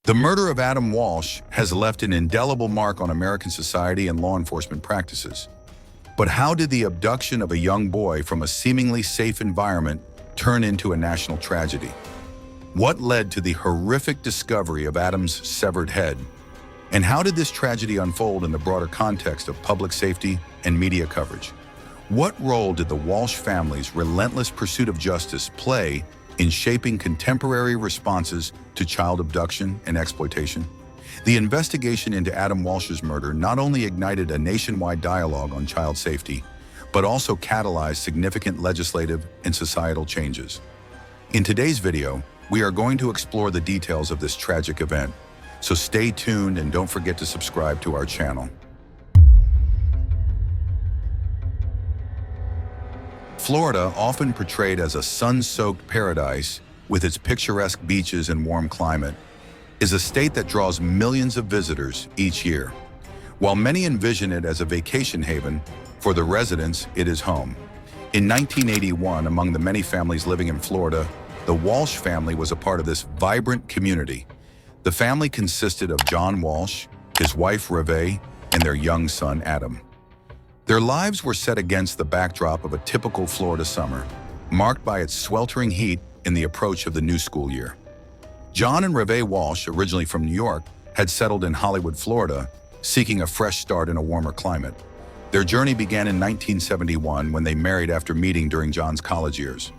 The murder of Adam Walsh has left an indelible mark on American society and law enforcement practices. But how did the abduction of a young boy from a seemingly safe environment turn into a national tragedy? What led to the horrific discovery of Adam's severed head? And how did this tragedy unfold in the broader context of public safety and media coverage? What role did the Walsh family's relentless pursuit of justice play in shaping contemporary responses to child abduction and exploitation? The investigation into Adam Walsh's murder not only ignited a nationwide dialogue on child safety, but also catalyzed significant legislative and societal changes. In today's video, we are going to explore the details of this tragic event, so stay tuned and don't forget to subscribe to our channel. Florida, often portrayed as a sun-soaked paradise with its picturesque beaches and warm climate, is a state that draws millions of visitors each year. While many envision it as a vacation haven, for the residents, it is home. In 1981, among the many families living in Florida, the Walsh family was a part of this vibrant community. The family consisted of John Walsh, his wife Reve, and their young son Adam. Their lives were set against the backdrop of a typical Florida summer, marked by its sweltering heat and the approach of the new school year. John and Reve Walsh, originally from New York, had settled in Hollywood, Florida, seeking a fresh start in a warmer climate. Their journey began in 1971 when they married after meeting during John's college years.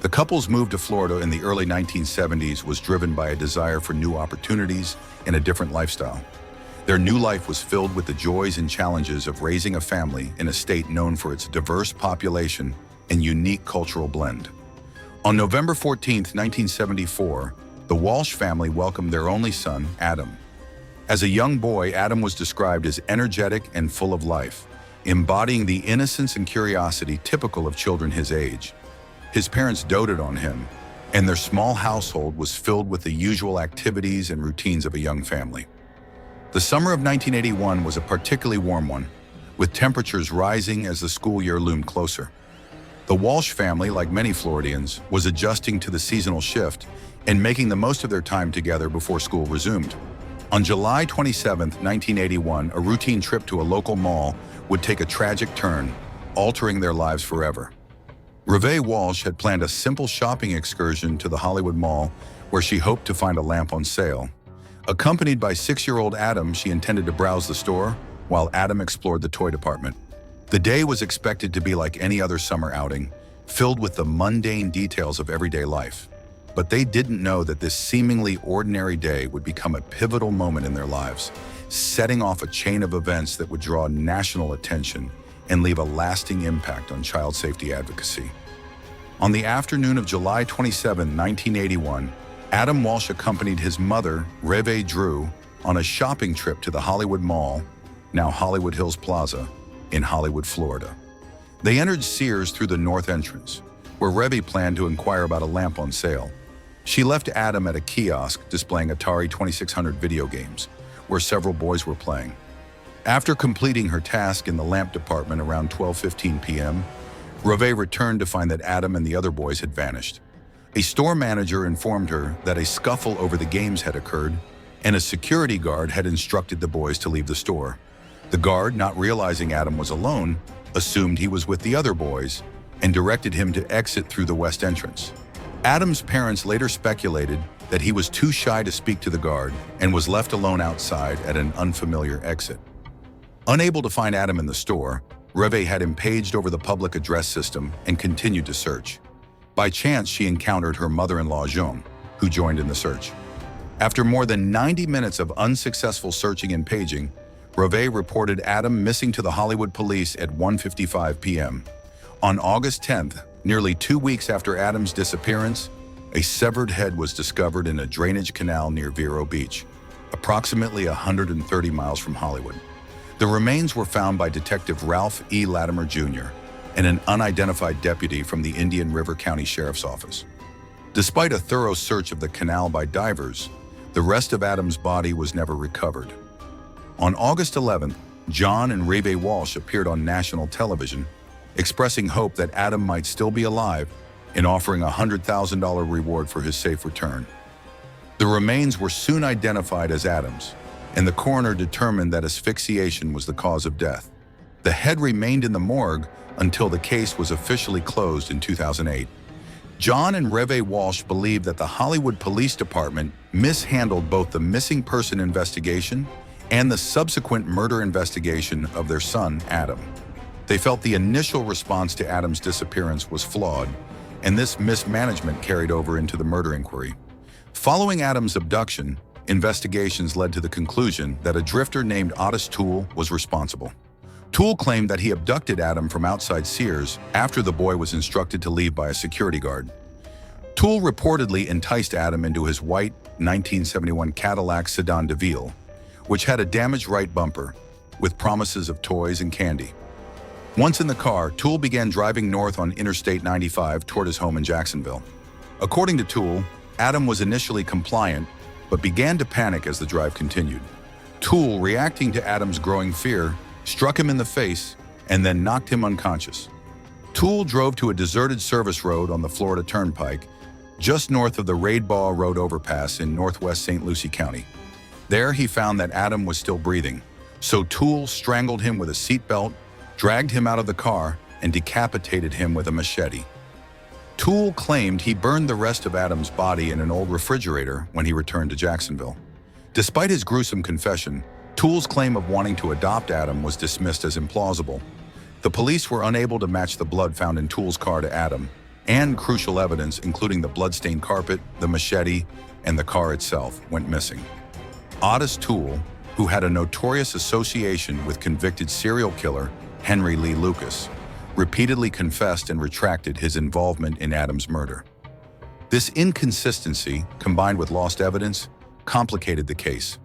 The couple's move to Florida in the early 1970s was driven by a desire for new opportunities and a different lifestyle. Their new life was filled with the joys and challenges of raising a family in a state known for its diverse population and unique cultural blend. On November 14, 1974, the Walsh family welcomed their only son, Adam. As a young boy, Adam was described as energetic and full of life, embodying the innocence and curiosity typical of children his age. His parents doted on him, and their small household was filled with the usual activities and routines of a young family. The summer of 1981 was a particularly warm one, with temperatures rising as the school year loomed closer. The Walsh family, like many Floridians, was adjusting to the seasonal shift and making the most of their time together before school resumed. On July 27, 1981, a routine trip to a local mall would take a tragic turn, altering their lives forever. Reve Walsh had planned a simple shopping excursion to the Hollywood Mall where she hoped to find a lamp on sale. Accompanied by 6-year-old Adam, she intended to browse the store while Adam explored the toy department. The day was expected to be like any other summer outing, filled with the mundane details of everyday life. But they didn't know that this seemingly ordinary day would become a pivotal moment in their lives, setting off a chain of events that would draw national attention and leave a lasting impact on child safety advocacy. On the afternoon of July 27, 1981, Adam Walsh accompanied his mother, Reve Drew, on a shopping trip to the Hollywood Mall, now Hollywood Hills Plaza, in Hollywood, Florida. They entered Sears through the north entrance, where Reve planned to inquire about a lamp on sale. She left Adam at a kiosk displaying Atari 2600 video games, where several boys were playing. After completing her task in the lamp department around 12:15 p.m., Reve returned to find that Adam and the other boys had vanished. A store manager informed her that a scuffle over the games had occurred, and a security guard had instructed the boys to leave the store. The guard, not realizing Adam was alone, assumed he was with the other boys and directed him to exit through the west entrance. Adam's parents later speculated that he was too shy to speak to the guard and was left alone outside at an unfamiliar exit. Unable to find Adam in the store, Reve had him paged over the public address system and continued to search. By chance, she encountered her mother-in-law, Joan, who joined in the search. After more than 90 minutes of unsuccessful searching and paging, Reve reported Adam missing to the Hollywood police at 1:55 p.m. On August 10th, nearly 2 weeks after Adam's disappearance, a severed head was discovered in a drainage canal near Vero Beach, approximately 130 miles from Hollywood. The remains were found by Detective Ralph E. Latimer Jr. and an unidentified deputy from the Indian River County Sheriff's Office. Despite a thorough search of the canal by divers, the rest of Adam's body was never recovered. On August 11th, John and Reve Walsh appeared on national television, expressing hope that Adam might still be alive and offering a $100,000 reward for his safe return. The remains were soon identified as Adam's, and the coroner determined that asphyxiation was the cause of death. The head remained in the morgue until the case was officially closed in 2008. John and Reve Walsh believed that the Hollywood Police Department mishandled both the missing person investigation and the subsequent murder investigation of their son, Adam. They felt the initial response to Adam's disappearance was flawed, and this mismanagement carried over into the murder inquiry. Following Adam's abduction, investigations led to the conclusion that a drifter named Otis Toole was responsible. Toole claimed that he abducted Adam from outside Sears after the boy was instructed to leave by a security guard. Toole reportedly enticed Adam into his white 1971 Cadillac sedan DeVille, which had a damaged right bumper, with promises of toys and candy. Once in the car, Toole began driving north on Interstate 95 toward his home in Jacksonville. According to Toole, Adam was initially compliant, but began to panic as the drive continued. Toole, reacting to Adam's growing fear, struck him in the face and then knocked him unconscious. Toole drove to a deserted service road on the Florida Turnpike, just north of the Raidbaugh Road overpass in northwest St. Lucie County. There he found that Adam was still breathing, so Toole strangled him with a seatbelt, dragged him out of the car, and decapitated him with a machete. Toole claimed he burned the rest of Adam's body in an old refrigerator when he returned to Jacksonville. Despite his gruesome confession, Toole's claim of wanting to adopt Adam was dismissed as implausible. The police were unable to match the blood found in Toole's car to Adam, and crucial evidence, including the blood-stained carpet, the machete, and the car itself, went missing. Otis Toole, who had a notorious association with convicted serial killer Henry Lee Lucas, repeatedly confessed and retracted his involvement in Adam's murder. This inconsistency, combined with lost evidence, complicated the case.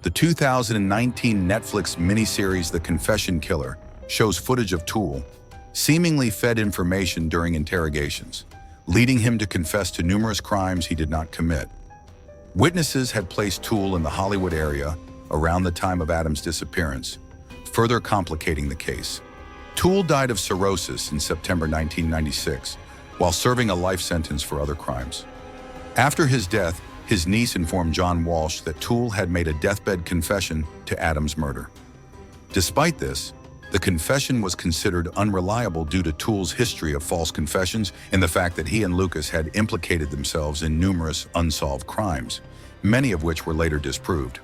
The 2019 Netflix miniseries The Confession Killer shows footage of Toole, seemingly fed information during interrogations, leading him to confess to numerous crimes he did not commit. Witnesses had placed Toole in the Hollywood area around the time of Adam's disappearance, further complicating the case. Toole died of cirrhosis in September 1996, while serving a life sentence for other crimes. After his death, his niece informed John Walsh that Toole had made a deathbed confession to Adam's murder. Despite this, the confession was considered unreliable due to Toole's history of false confessions and the fact that he and Lucas had implicated themselves in numerous unsolved crimes, many of which were later disproved.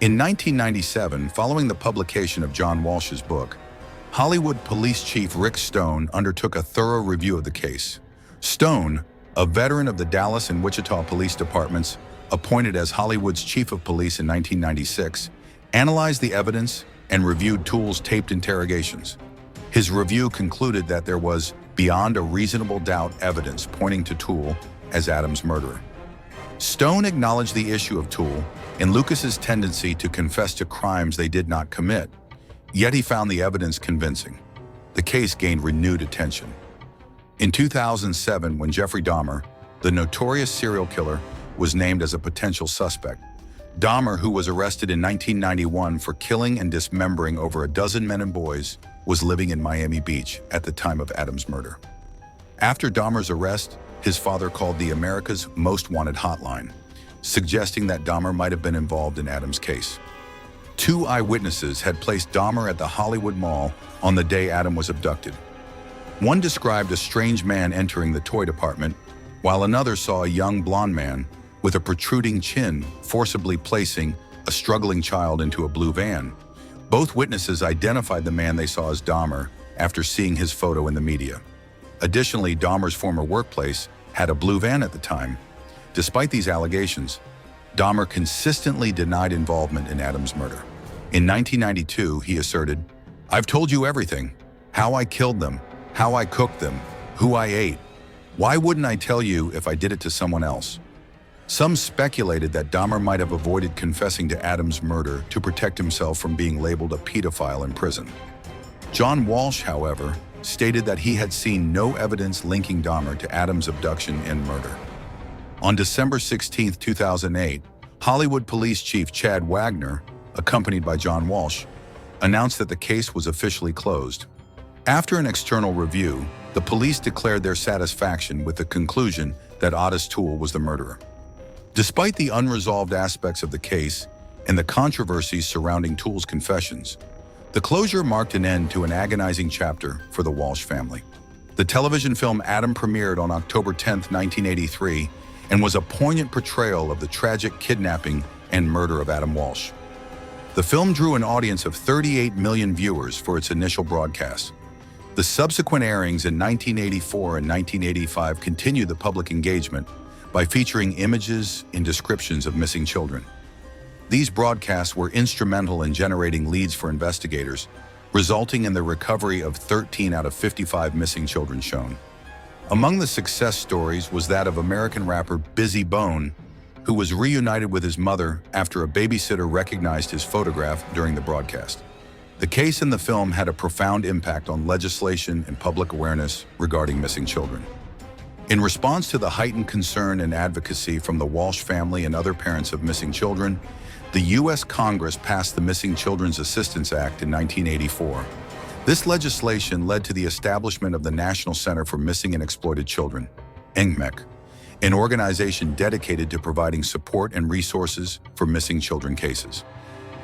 In 1997, following the publication of John Walsh's book, Hollywood Police Chief Rick Stone undertook a thorough review of the case. Stone, a veteran of the Dallas and Wichita Police Departments, appointed as Hollywood's Chief of Police in 1996, analyzed the evidence and reviewed Toole's taped interrogations. His review concluded that there was, beyond a reasonable doubt, evidence pointing to Toole as Adam's murderer. Stone acknowledged the issue of Toole and Lucas's tendency to confess to crimes they did not commit, yet he found the evidence convincing. The case gained renewed attention. In 2007, when Jeffrey Dahmer, the notorious serial killer, was named as a potential suspect, Dahmer, who was arrested in 1991 for killing and dismembering over a dozen men and boys, was living in Miami Beach at the time of Adam's murder. After Dahmer's arrest, his father called the America's Most Wanted hotline, suggesting that Dahmer might have been involved in Adam's case. Two eyewitnesses had placed Dahmer at the Hollywood Mall on the day Adam was abducted. One described a strange man entering the toy department, while another saw a young blonde man with a protruding chin forcibly placing a struggling child into a blue van. Both witnesses identified the man they saw as Dahmer after seeing his photo in the media. Additionally, Dahmer's former workplace had a blue van at the time. Despite these allegations, Dahmer consistently denied involvement in Adam's murder. In 1992, he asserted, "I've told you everything. How I killed them, how I cooked them, who I ate. Why wouldn't I tell you if I did it to someone else?" Some speculated that Dahmer might have avoided confessing to Adam's murder to protect himself from being labeled a pedophile in prison. John Walsh, however, stated that he had seen no evidence linking Dahmer to Adam's abduction and murder. On December 16, 2008, Hollywood Police Chief Chad Wagner, accompanied by John Walsh, announced that the case was officially closed. After an external review, the police declared their satisfaction with the conclusion that Otis Toole was the murderer. Despite the unresolved aspects of the case and the controversies surrounding Toole's confessions, the closure marked an end to an agonizing chapter for the Walsh family. The television film Adam premiered on October 10, 1983, and was a poignant portrayal of the tragic kidnapping and murder of Adam Walsh. The film drew an audience of 38 million viewers for its initial broadcast. The subsequent airings in 1984 and 1985 continued the public engagement by featuring images and descriptions of missing children. These broadcasts were instrumental in generating leads for investigators, resulting in the recovery of 13 out of 55 missing children shown. Among the success stories was that of American rapper Bizzy Bone, who was reunited with his mother after a babysitter recognized his photograph during the broadcast. The case in the film had a profound impact on legislation and public awareness regarding missing children. In response to the heightened concern and advocacy from the Walsh family and other parents of missing children, the U.S. Congress passed the Missing Children's Assistance Act in 1984. This legislation led to the establishment of the National Center for Missing and Exploited Children, NCMEC, an organization dedicated to providing support and resources for missing children cases.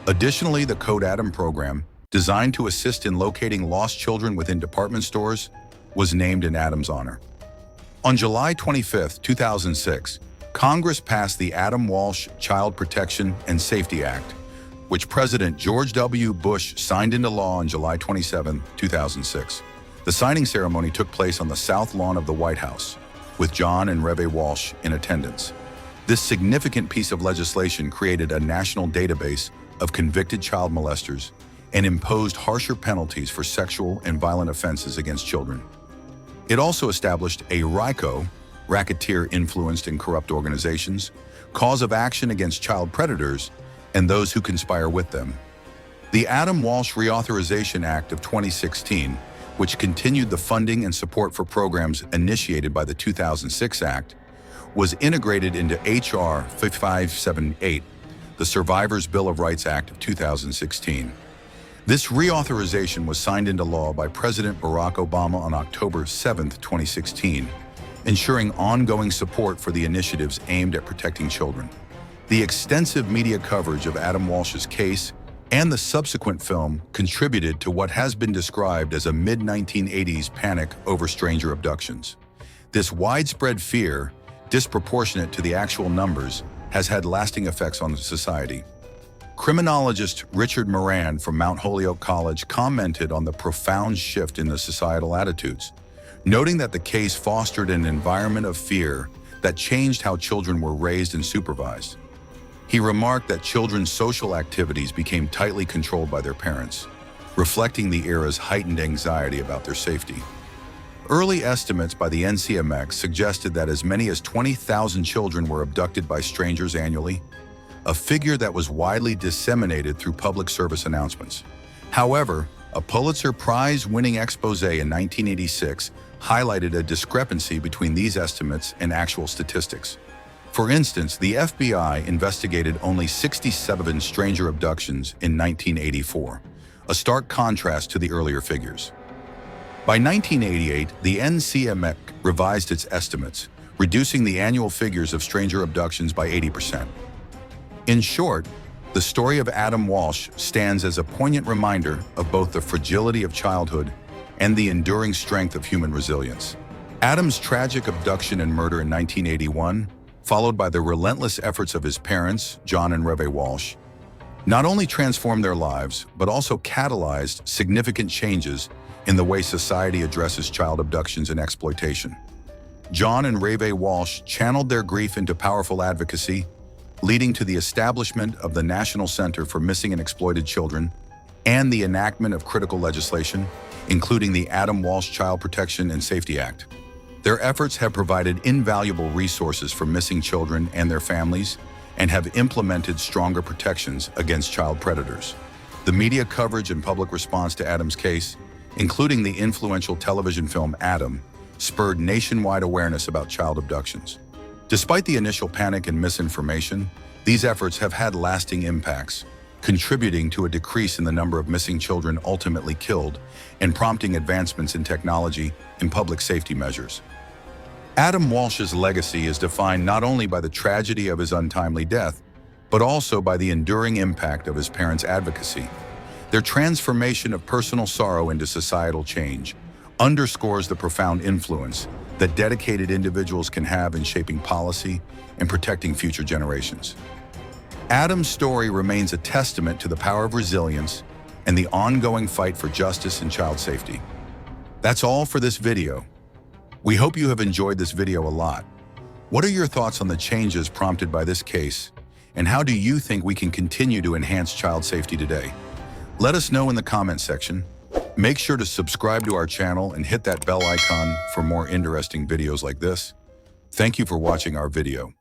Additionally, the Code Adam program, designed to assist in locating lost children within department stores, was named in Adam's honor. On July 25, 2006, Congress passed the Adam Walsh Child Protection and Safety Act, which President George W. Bush signed into law on July 27, 2006. The signing ceremony took place on the South Lawn of the White House, with John and Reve Walsh in attendance. This significant piece of legislation created a national database of convicted child molesters and imposed harsher penalties for sexual and violent offenses against children. It also established a RICO, Racketeer-Influenced and Corrupt Organizations, cause of action against child predators and those who conspire with them. The Adam Walsh Reauthorization Act of 2016, which continued the funding and support for programs initiated by the 2006 Act, was integrated into H.R. 5578, the Survivors' Bill of Rights Act of 2016. This reauthorization was signed into law by President Barack Obama on October 7, 2016, ensuring ongoing support for the initiatives aimed at protecting children. The extensive media coverage of Adam Walsh's case and the subsequent film contributed to what has been described as a mid-1980s panic over stranger abductions. This widespread fear, disproportionate to the actual numbers, has had lasting effects on society. Criminologist Richard Moran from Mount Holyoke College commented on the profound shift in the societal attitudes, noting that the case fostered an environment of fear that changed how children were raised and supervised. He remarked that children's social activities became tightly controlled by their parents, reflecting the era's heightened anxiety about their safety. Early estimates by the NCMX suggested that as many as 20,000 children were abducted by strangers annually, a figure that was widely disseminated through public service announcements. However, a Pulitzer Prize-winning expose in 1986 highlighted a discrepancy between these estimates and actual statistics. For instance, the FBI investigated only 67 stranger abductions in 1984, a stark contrast to the earlier figures. By 1988, the NCMEC revised its estimates, reducing the annual figures of stranger abductions by 80%. In short, the story of Adam Walsh stands as a poignant reminder of both the fragility of childhood and the enduring strength of human resilience. Adam's tragic abduction and murder in 1981, followed by the relentless efforts of his parents, John and Reve Walsh, not only transformed their lives, but also catalyzed significant changes in the way society addresses child abductions and exploitation. John and Reve Walsh channeled their grief into powerful advocacy, leading to the establishment of the National Center for Missing and Exploited Children and the enactment of critical legislation, including the Adam Walsh Child Protection and Safety Act. Their efforts have provided invaluable resources for missing children and their families and have implemented stronger protections against child predators. The media coverage and public response to Adam's case, including the influential television film Adam, spurred nationwide awareness about child abductions. Despite the initial panic and misinformation, these efforts have had lasting impacts, contributing to a decrease in the number of missing children ultimately killed and prompting advancements in technology and public safety measures. Adam Walsh's legacy is defined not only by the tragedy of his untimely death, but also by the enduring impact of his parents' advocacy. Their transformation of personal sorrow into societal change underscores the profound influence that dedicated individuals can have in shaping policy and protecting future generations. Adam's story remains a testament to the power of resilience and the ongoing fight for justice and child safety. That's all for this video. We hope you have enjoyed this video a lot. What are your thoughts on the changes prompted by this case, and how do you think we can continue to enhance child safety today? Let us know in the comment section. Make sure to subscribe to our channel and hit that bell icon for more interesting videos like this. Thank you for watching our video.